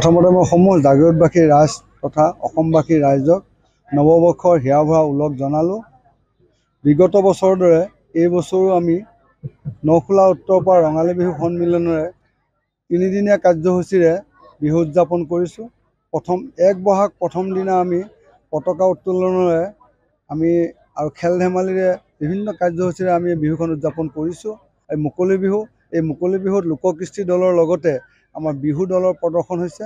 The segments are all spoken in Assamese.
প্ৰথমতে মই সমূহ জাগিৰোডবাসী ৰাইজ তথা অসমবাসী ৰাইজক নৱবৰ্ষৰ হিয়া ভৰা ওলগ জনালোঁ। বিগত বছৰৰ দৰে এই বছৰো আমি নখোলা উত্তৰৰ পৰা ৰঙালী বিহু সন্মিলনেৰে তিনিদিনীয়া কাৰ্যসূচীৰে বিহু উদযাপন কৰিছোঁ। এক বহাগ প্ৰথম দিনা আমি পতাকা উত্তোলনেৰে আৰু খেল ধেমালিৰে বিভিন্ন কাৰ্যসূচীৰে আমি বিহুখন উদযাপন কৰিছোঁ। এই মুকলি বিহুত লোককৃষ্টি দলৰ লগতে আমাৰ বিহু দলৰ প্ৰদৰ্শন হৈছে।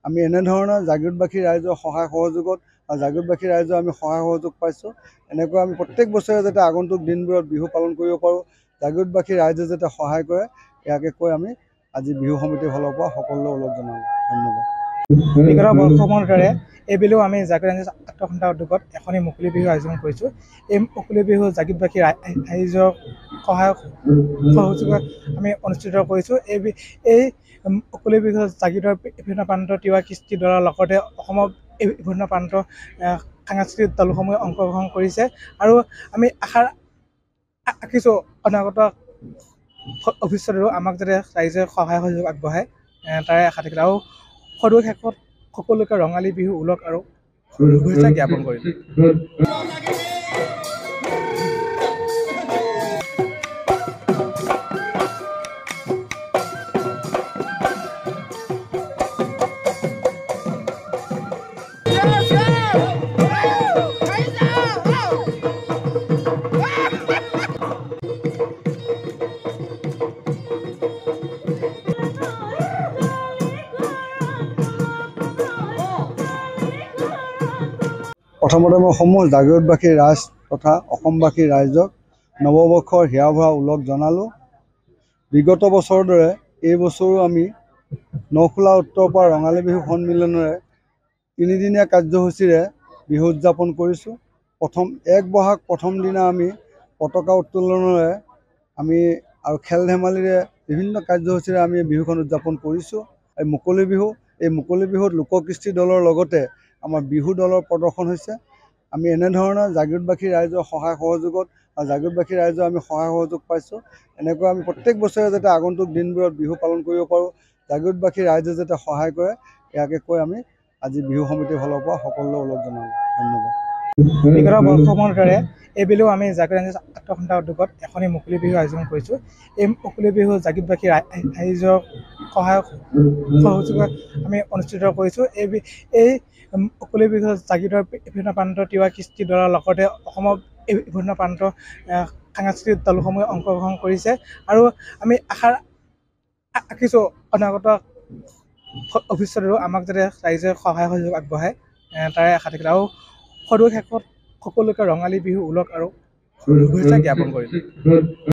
আমি এনেধৰণৰ জাগিৰোডবাসী ৰাইজৰ সহায় সহযোগত আৰু জাগিৰোডবাসী ৰাইজৰ আমি সহায় সহযোগ পাইছোঁ। এনেকৈ আমি প্ৰত্যেক বছৰে যাতে আগন্তুক দিনবোৰত বিহু পালন কৰিব পাৰোঁ, জাগিৰোডবাসী ৰাইজে যাতে সহায় কৰে, ইয়াকে কৈ আমি আজি বিহু সমিতিৰ ফালৰ পৰা সকলোলৈ ওলগ জনালোঁ। ধন্যবাদ। বিগত বৰ্ষসমূহৰ দৰে এইবেলিও আমি জাগিৰোড আন্তঃসন্থা উদ্যোগত এখনি মুকলি বিহু আয়োজন কৰিছোঁ। এই মুকলি বিহু জাগিৰোডবাসী ৰাইজৰ সহায় সহযোগত আমি অনুষ্ঠিত কৰিছোঁ। এই মুকলি বিহু জাগিৰোডৰ বিভিন্ন প্ৰান্তৰ তিৱা কৃষ্টি দলৰ লগতে অসমৰ বিভিন্ন প্ৰান্তৰ সাংস্কৃতিক দলসমূহে অংশগ্ৰহণ কৰিছে আৰু আমি আশা ৰাখিছোঁ অনাগত ভৱিষ্যতেও আমাক যাতে ৰাইজে সহায় সহযোগ আগবঢ়ায়, তাৰে আশা থাকিলে। আৰু সদৌ শেষত সকলোকে ৰঙালী বিহু ওলগ আৰু শুভেচ্ছা জ্ঞাপন কৰিলোঁ। প্ৰথমতে মই সমূহ জাগিৰোডবাসী ৰাইজ তথা অসমবাসী ৰাইজক নৱবৰ্ষৰ হিয়া ভৰা ওলগ জনালোঁ। বিগত বছৰৰ দৰে এই বছৰো আমি নখোলা উত্তৰৰ পৰা ৰঙালী বিহু সন্মিলনেৰে তিনিদিনীয়া কাৰ্যসূচীৰে বিহু উদযাপন কৰিছোঁ। এক বহাগ প্ৰথম দিনা আমি পতাকা উত্তোলনেৰে আৰু খেল ধেমালিৰে বিভিন্ন কাৰ্যসূচীৰে আমি বিহুখন উদযাপন কৰিছোঁ। এই মুকলি বিহুত লোককৃষ্টি দলৰ লগতে আমাৰ বিহু দলৰ প্ৰদৰ্শন হৈছে। আমি এনেধৰণৰ জাগিৰোডবাসী ৰাইজৰ সহায় সহযোগত আৰু জাগিৰোডবাসী ৰাইজৰ আমি সহায় সহযোগ পাইছোঁ। এনেকৈ আমি প্ৰত্যেক বছৰে যাতে আগন্তুক দিনবোৰত বিহু পালন কৰিব পাৰোঁ, জাগিৰোডবাসী ৰাইজে যাতে সহায় কৰে, ইয়াকে কৈ আমি আজি বিহু সমিতিৰ ফালৰ পৰা সকলোলৈ ওলগ জনালোঁ। ধন্যবাদ। বিগত বৰ্ষসমূহৰ দৰে এইবেলিও আমি জাগিৰোড আন্তঃসন্থা উদ্যোগত এখনি মুকলি বিহু আয়োজন কৰিছোঁ। এই মুকলি বিহু জাগিৰোডবাসী ৰাইজৰ সহায় সহযোগত আমি অনুষ্ঠিত কৰিছোঁ। এই মুকলি বিহু জাগিৰোডৰ বিভিন্ন প্ৰান্তৰ তিৱা কৃষ্টি দলৰ লগতে অসমৰ বিভিন্ন প্ৰান্তৰ সাংস্কৃতিক দলসমূহে অংশগ্ৰহণ কৰিছে আৰু আমি আশা ৰাখিছোঁ অনাগত ভৱিষ্যতেও আমাক যাতে ৰাইজে সহায় সহযোগ আগবঢ়ায়, তাৰে আশা থাকিলে। আৰু সদৌ শেষত সকলোকে ৰঙালী বিহু ওলগ আৰু শুভেচ্ছা জ্ঞাপন কৰিলোঁ।